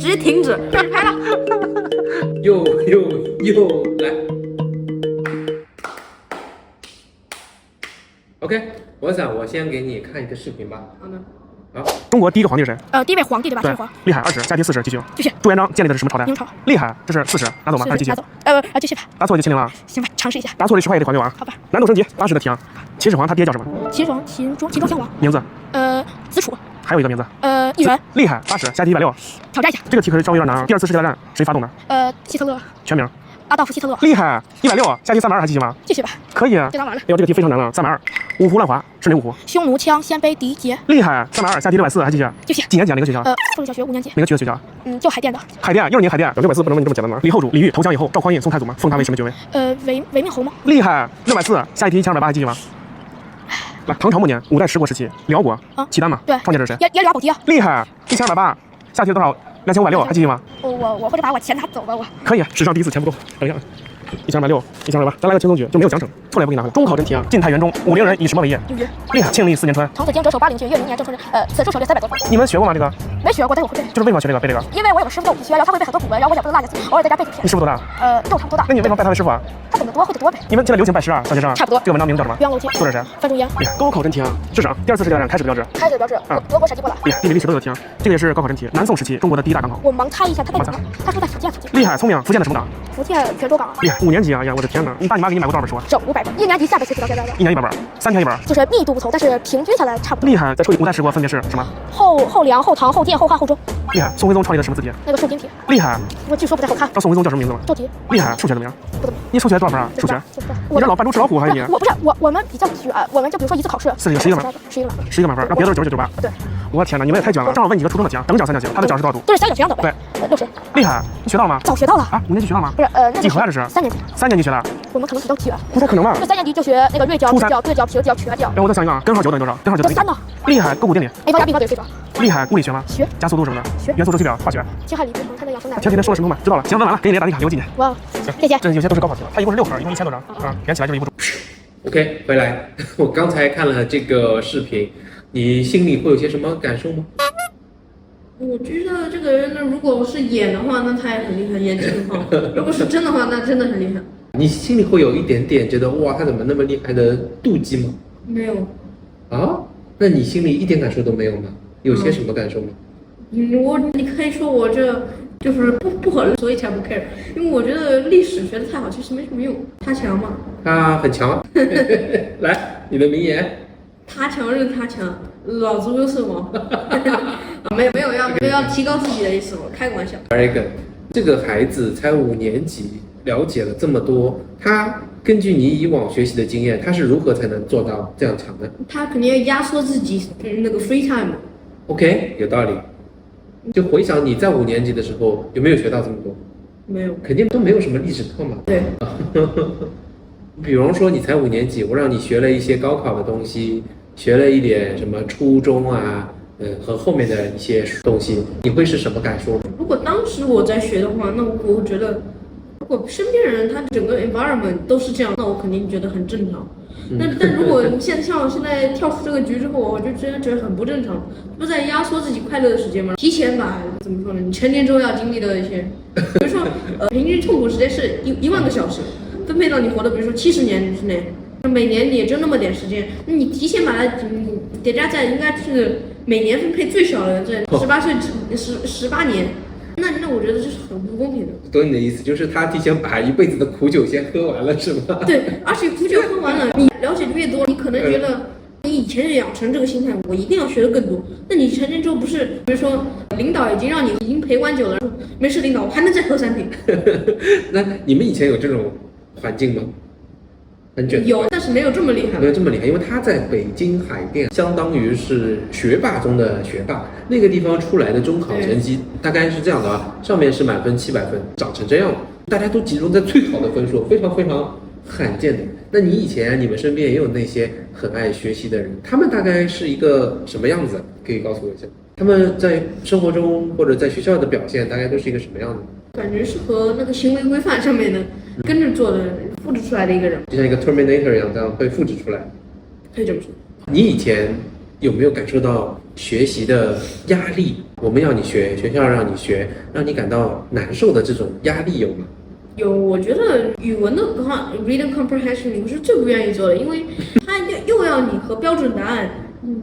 直接停止，拍了。又来。OK， 我想我先给你看一个视频吧。好的。好，中国第一个皇帝是谁？第一位皇帝对吧？对，厉害，20加提40，继续。继续。朱元璋建立的是什么朝代？明朝。厉害，这是40，拿走吗？还是继续？拿走。继续吧。答错就清零了。行吧，尝试一下。答错了10块也得还给我啊。好吧。难度升级，80的题啊。秦始皇他爹叫什么？秦庄襄王。名字？子楚。还有一个名字？议员。厉害，80加提160。挑战一下。这个题可是稍微有点难。第2次世界大战谁发动的？希特勒。全名？阿道夫·希特勒。厉害，160加提320，还继续吗？继续吧。可以啊。就当完了。哎呦，这个题非常难了，320。五胡乱华是哪5胡？匈奴、羌、鲜卑、狄、羯。厉害，320加提640，还继续。继续。几年级啊？哪个学校？附属小学5年级。哪个区的学校？就海淀的。海淀，又是您海淀。640不能问你这么简单吗？李后主李煜投降以后，赵匡胤送太祖吗？封他为什么爵位？伪命侯吗？厉害，640，下一题1280，还继续吗？来，唐朝末年5代10国时期，辽国契丹嘛？对，创建者是谁？耶律阿保机。厉害，1280，下题是多少？2560，还继续吗？我或者把我钱拿走吧，我。可以，史上第一次钱不够，等一下。1260，1280，咱来个轻松句，就没有奖惩，错了也不给你拿回来。中考真题啊！晋太元中，50人以什么为业？厉害，庆历4年春。唐子京折手8陵郡，越明年正春日。此处省略300多方。你们学过吗？这个？没学过，但是我会背。就是为什么学这个背这个？因为我有个师傅跟我一起学，然后他会背很多古文，然后我也不能落下去，偶尔在家背几篇。你师傅多大？跟我差不多大。那你为什么拜他为师傅啊？他懂得多，会得多呗。你们现在流行拜师啊，小学生？差不多。这个文章名字叫什么？鸳鸯楼记。作者谁？范仲淹。高考真题啊！是省第2次世界大战开始的标志。开始的标志。德国闪击波兰。厉害，地理历史都有题啊。这个也是高考真题。南宋时期中国的第一大港口。我盲猜一下，他在哪？他说在福建附近。厉害，聪明。福建的什么港？福建泉州港。厉害，5年级啊！呀，我的天哪！你爸你妈给你买过多少本书啊？整500本。1年级下学期到现在的。1年100本，3天1本。就是密度不同，但是平均下来差不多。厉害，再说5代十国分别是什么？后梁、后唐、后晋、后汉、后周。厉害，宋徽宗创立的什么字体？那个瘦金体。厉害，我据说不太好看。知道宋徽宗叫什么名字吗？周题。厉害，数学怎么样？不怎么。你数学多少分啊？数学？你这老扮猪吃老虎还是你？我不是我们比较卷，我们就比如说一次考试11个满分，那别的都是99、98。对。我天哪，你们也太卷了！正好问你一个初中的题，等角三角形，它的角是多少度？都是三角形等呗。对，60。厉害，你学到了吗？早学到了啊！5年级学到了吗？不是，几何啊？这是3年级。3年级学的。我们可能比较卷。不太可能吧？就3年级就学那个锐角、直角、对角、平角、缺角。让我再想一个啊，根号9等于多少？根号9等于3呢？厉害，勾股定理。a 方加 b 方等于 c 角。厉害，物理学吗？学。加速度什么的？学。元素周期表，化学。氢氦锂钴硼碳的氧生奶。前几天说了神通嘛，知道了。行，问完了，给你打卡，留个纪念。哇，行，谢谢。这有些都是高考题了，它一共是6盒，一共1000多张啊，连起来就是一部。OK， 回来，我刚才看了这个视频，你心里会有些什么感受吗？我觉得这个人呢，如果是演的话，那他也很厉害，演技很好；如果是真的话，那真的很厉害。你心里会有一点点觉得哇，他怎么那么厉害的妒忌吗？没有。啊？那你心里一点感受都没有吗？有些什么感受吗？你可以说我这就是不合理，所以才不 care。因为我觉得历史学的太好，其实没什么用。他强吗？他很强。来，你的名言。他强任他强，老子优胜王。没有要提高自己的意思，我开个玩笑。Very good。这个孩子才5年级，了解了这么多，他根据你以往学习的经验，他是如何才能做到这样强的？他肯定要压缩自己那个 free time。OK， 有道理。就回想你在5年级的时候，有没有学到这么多？没有，肯定都没有什么历史课嘛。对。比方说你才5年级，我让你学了一些高考的东西，学了一点什么初中啊，和后面的一些东西，你会是什么感受？如果当时我在学的话，那我会觉得，如果身边人他整个 environment 都是这样，那我肯定觉得很正常。但如果你像我现在跳出这个局之后，我就真的觉得很不正常，不是在压缩自己快乐的时间吗？提前把怎么说呢？你成年之后要经历的一些，比如说平均痛苦时间是1万个小时，分配到你活的，比如说70年之内，每年你也就那么点时间，那你提前把它叠加在应该是每年分配最少的这18岁18年。那我觉得这是很不公平的。懂你的意思，就是他提前把一辈子的苦酒先喝完了，是吗？对，而且苦酒喝完了，你了解的越多，你可能觉得你以前就养成这个心态，我一定要学的更多。那你成年之后不是，比如说领导已经让你已经陪完酒了，没事，领导我还能再喝3瓶。那你们以前有这种环境吗？很卷。有，但是没有这么厉害。没有这么厉害，因为他在北京海淀，相当于是学霸中的学霸。那个地方出来的中考成绩大概是这样的啊，上面是满分700分，长成这样，大家都集中在最好的分数，非常非常罕见的。那你以前你们身边也有那些很爱学习的人，他们大概是一个什么样子？可以告诉我一下？他们在生活中或者在学校的表现大概都是一个什么样子？感觉是和那个行为规范上面的跟着做的复制出来的一个人，就像一个 Terminator 一样，这样被复制出来。可以这么说。你以前有没有感受到学习的压力？我们要你学，学校让你学，让你感到难受的这种压力有吗？有，我觉得语文的话，reading comprehension 我是最不愿意做的，因为它又要你和标准答案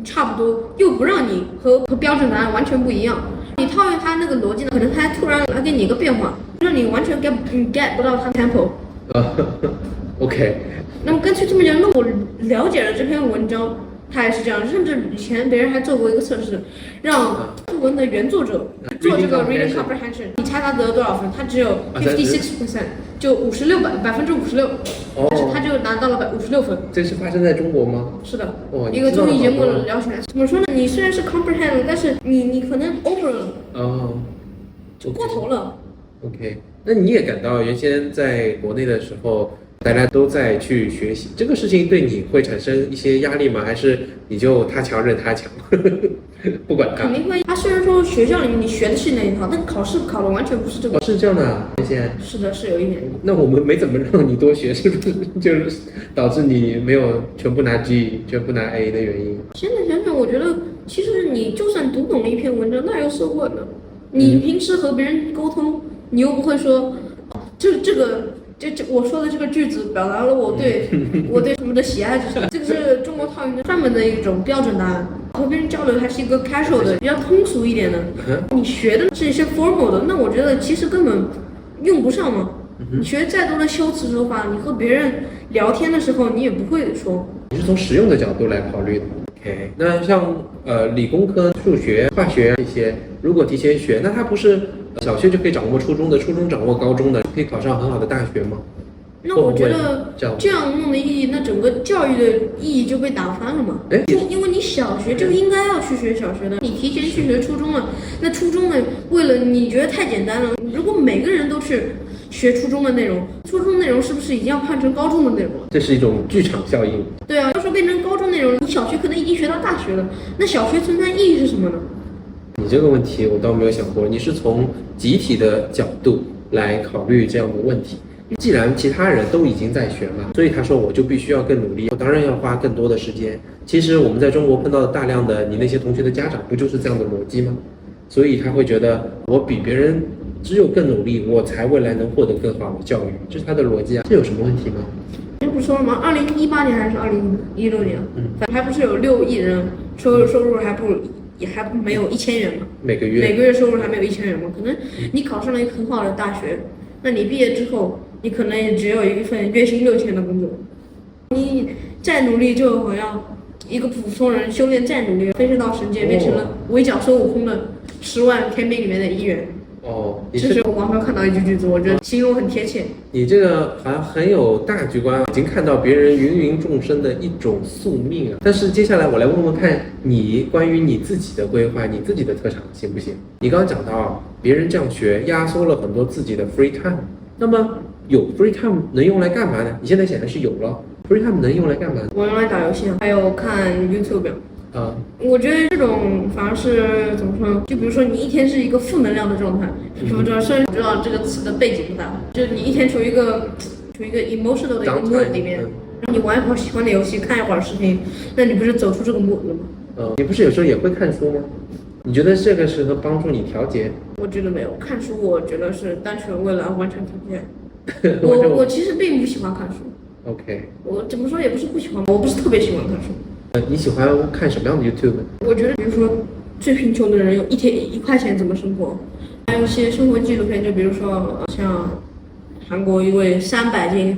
差不多，又不让你和标准答案完全不一样。你套用它那个逻辑呢，可能它突然来给你一个变化，让你完全 get 不到它 tempo。OK。那么干脆这么讲，那我了解了这篇文章，它也是这样，甚至以前别人还做过一个测试，让作文的原作者做这个 reading comprehension， 你猜他得了多少分？他只有 56%， 就56%，但是他就拿到了56分。这是发生在中国吗？是的，一个综艺节目聊起来，怎么说呢？你虽然是 comprehend， 但是你可能 over 了，就过头了。OK， 那你也感到原先在国内的时候，大家都在去学习，这个事情对你会产生一些压力吗？还是你就他强任他强，不管他？肯定会。他虽然说学校里面你学的是那一套，但考试考的完全不是这个。是这样的啊，原先。是的，是有一点。那我们没怎么让你多学，是不是就是导致你没有全部拿 G、全部拿 A 的原因？现在想想，我觉得其实你就算读懂了一篇文章，那又so what呢？你平时和别人沟通，你又不会说，这我说的这个句子表达了我对什么的喜爱，这个是中国套用的专门的一种标准答案。和别人交流还是一个 casual 的，比较通俗一点的。你学的是一些 formal 的，那我觉得其实根本用不上嘛。你学再多的修辞手法，你和别人聊天的时候，你也不会说。你是从实用的角度来考虑的。OK， 那像理工科、数学、化学这些，如果提前学，那它不是小学就可以掌握初中的，初中掌握高中的，可以考上很好的大学吗？那我觉得这样弄的意义，那整个教育的意义就被打翻了嘛。因为你小学就应该要去学小学的，你提前去学初中了，那初中的为了你觉得太简单了，如果每个人都去学初中的内容，初中内容是不是已经要换成高中的内容了？这是一种剧场效应。对啊，要是变成高中内容，你小学可能已经学到大学了，那小学存在意义是什么呢？你这个问题我倒没有想过，你是从集体的角度来考虑这样的问题。既然其他人都已经在学了，所以他说我就必须要更努力，我当然要花更多的时间。其实我们在中国碰到的大量的你那些同学的家长，不就是这样的逻辑吗？所以他会觉得我比别人只有更努力，我才未来能获得更好的教育，这是他的逻辑啊。这有什么问题吗？这不说了吗？2018年还是2016年？反正还不是有6亿人收入还没有1000元嘛？每个月收入还没有1000元嘛？可能你考上了一个很好的大学，那你毕业之后，你可能也只有一份月薪6000的工作。你再努力，就好像一个普通人修炼再努力，飞升到神界，变成了围剿孙悟空的10万天兵里面的1员。这是我网上看到一句子，我觉得形容很贴切。你这个好像很有大局观，已经看到别人芸芸众生的一种宿命啊。但是接下来我来问问看你关于你自己的规划，你自己的特长行不行？你刚刚讲到别人这样学压缩了很多自己的 free time， 那么有 free time 能用来干嘛呢？你现在显然是有了 free time 能用来干嘛？我用来打游戏，还有看 YouTube。我觉得这种反而是怎么说呢？就比如说你一天是一个负能量的状态，什么虽然知道这个词的背景不大，就是你一天处于一个 emotional 的一个 mood 里面，你玩一会儿喜欢的游戏，看一会儿视频，那你不是走出这个 mood 了吗？你不是有时候也会看书吗？你觉得这个是帮助你调节？我觉得没有，看书我觉得是单纯为了完成调节。我其实并不喜欢看书。OK， 我怎么说也不是不喜欢，我不是特别喜欢看书。你喜欢看什么样的 YouTube？ 我觉得比如说最贫穷的人有一天1块钱怎么生活，还有一些生活纪录片，就比如说像韩国一位320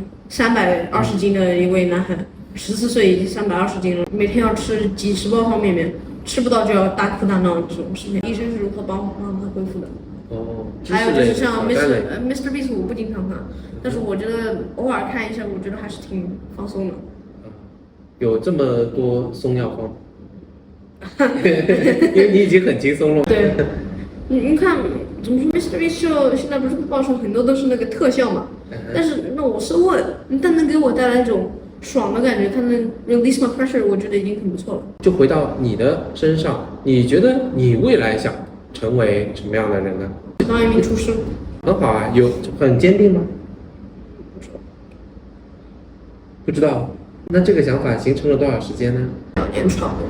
斤的一位男孩，14岁已经320斤了，每天要吃几10包方便面，吃不到就要大哭大闹这种视频，医生是如何帮他恢复的。还有就是像 Mr. Beast 我不经常看，但是我觉得偶尔看一下，我觉得还是挺放松的。有这么多松药方，因为你已经很轻松了。对，你看怎么说 ，Mr. Beast 现在不是报上很多都是那个特效嘛，但是那我是问，但能给我带来一种爽的感觉，它能 release my pressure， 我觉得已经很不错了。就回到你的身上，你觉得你未来想成为什么样的人呢？当一名厨师。很好啊，有很坚定吗？不知道。那这个想法形成了多少时间呢？2年差不多。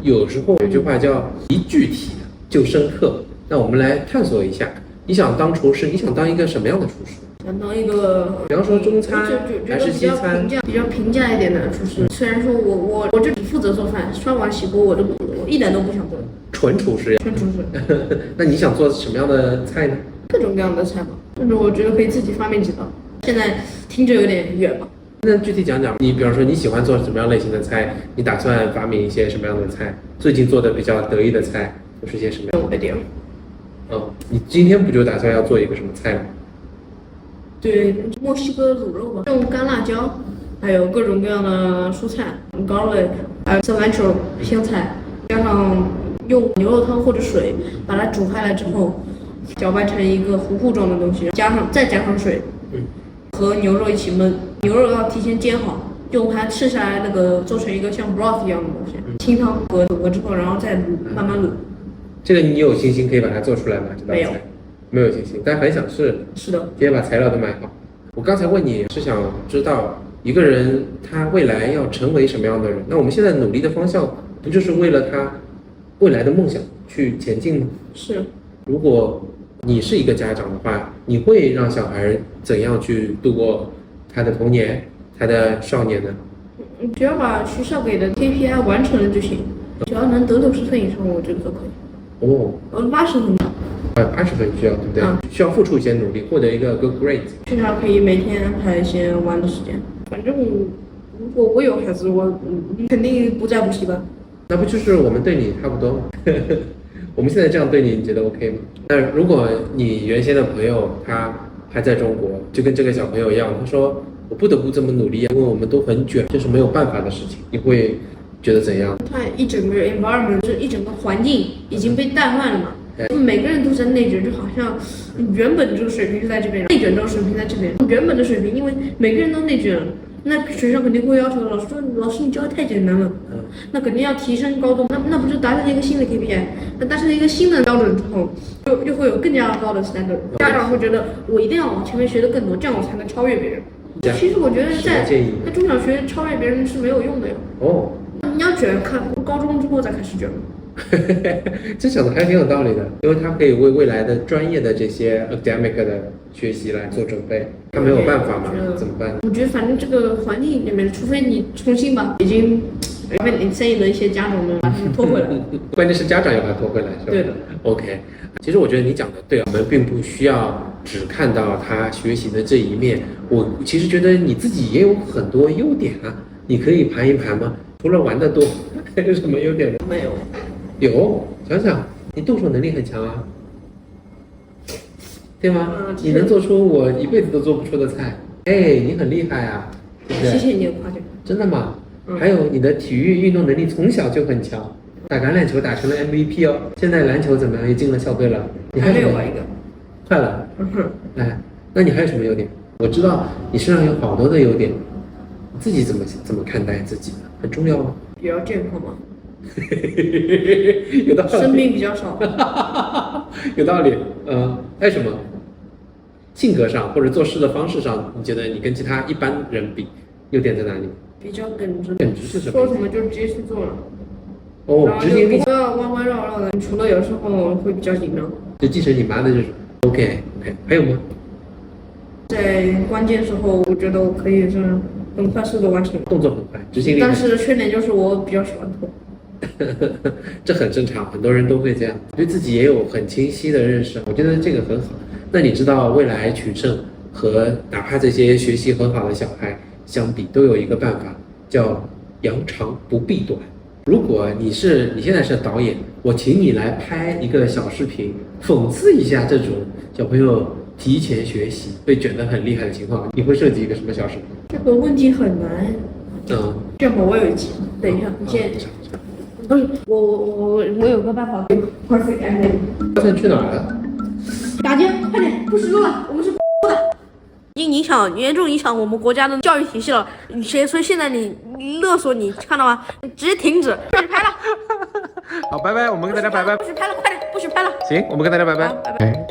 有时候有句话叫一具体就深刻，那我们来探索一下，你想当厨师，你想当一个什么样的厨师？想当一个，比方说中餐还是西餐？比较平价一点的厨师。虽然说我就只负责做饭，刷碗洗锅我一点都不想做。纯厨师呀？纯厨师。那你想做什么样的菜呢？各种各样的菜吧，甚至我觉得可以自己发明几道。现在听着有点远吧？那具体讲讲，你比方说你喜欢做什么样类型的菜？你打算发明一些什么样的菜？最近做的比较得意的菜都是些什么样的点？你今天不就打算要做一个什么菜吗？对，墨西哥卤肉吧，用干辣椒，还有各种各样的蔬菜 ，garlic， 还有 cilantro 香菜，加上用牛肉汤或者水把它煮开来之后，搅拌成一个糊糊状的东西，再加上水，和牛肉一起焖。牛肉要提前煎好，用它吃下来那个做成一个像 broth 一样的东西，清汤和卤过之后，然后再卤，慢慢卤。这个你有信心可以把它做出来吗？这道菜？没有信心，但很想试。是的，今天把材料都买好。我刚才问你是想知道一个人他未来要成为什么样的人，那我们现在努力的方向不就是为了他未来的梦想去前进吗？是。如果你是一个家长的话，你会让小孩怎样去度过他的童年、他的少年呢？只要把学校给的 KPI 完成了就行，只要能得60分以上，我觉得都可以。80分。80分需要，对不对？需要付出一些努力，获得一个 good grade。至少可以每天安排一些玩的时间。反正如果我有孩子，我肯定不在补习班。那不就是我们对你差不多吗？我们现在这样对你，你觉得 OK 吗？那如果你原先的朋友他还在中国，就跟这个小朋友一样，他说我不得不这么努力，因为我们都很卷，这是没有办法的事情，你会觉得怎样？他一整个 environment， 就是一整个环境已经被带坏了嘛。每个人都在内卷，就好像原本这个水平是在这边，内卷这个水平在这边。原本的水平，因为每个人都内卷了，那学校肯定会要求老师说，老师你教的太简单了，那肯定要提升高度，那不就达成了一个新的 KPI？ 那达成了一个新的标准之后，就会有更加高的 standard。家长会觉得我一定要往前面学得更多，这样我才能超越别人。其实我觉得在中小学超越别人是没有用的哟。你要卷，看高中之后再开始卷。这讲的还挺有道理的，因为他可以为未来的专业的这些 academic 的学习来做准备，他没有办法嘛，怎么办？我觉得反正这个环境里面，除非你重新把已经被你参与的一些家长们把他们拖回来，关键是家长要把他拖回来，是吧？对的。OK， 其实我觉得你讲的对，我们并不需要只看到他学习的这一面，我其实觉得你自己也有很多优点啊，你可以盘一盘吗？除了玩得多，还有什么优点呢？没有。有，想想你动手能力很强啊，对吗？你能做出我一辈子都做不出的菜，你很厉害啊，对不对？谢谢你的夸奖。真的吗？还有你的体育运动能力从小就很强，打橄榄球打成了 MVP 哦。现在篮球怎么样？也进了校队了。你还没有吧？一个。快了。那你还有什么优点？我知道你身上有好多的优点，你自己怎么看待自己？很重要吗？比较健康吗？有道理，生病比较少。有道理。还有什么？性格上或者做事的方式上，你觉得你跟其他一般人比，优点在哪里？比较耿直。耿直是什么？说什么就直接去做了。执行力。不要弯弯绕绕的，除了有时候会比较紧张。就继承你妈的这种。OK， 还有吗？在关键时候，我觉得我可以是很快速的完成，动作很快，执行力。但是缺点就是我比较喜欢拖。这很正常，很多人都会这样，对自己也有很清晰的认识，我觉得这个很好。那你知道未来取胜和哪怕这些学习很好的小孩相比，都有一个办法，叫扬长不避短。如果你现在是导演，我请你来拍一个小视频，讽刺一下这种小朋友提前学习被卷得很厉害的情况，你会设计一个什么小视频？这个问题很难。这样吧，我有一集，等一下，你先。不是我有个办法 perfect ending。现在去哪儿了？打劫！快点，不许录了，我们是的。已经严重影响我们国家的教育体系了。所以现在你勒索你看到吗？直接停止，不许拍了。好，拜拜，我们跟大家拜拜。不许拍了，快点，不许拍了。行，我们跟大家拜拜。拜拜。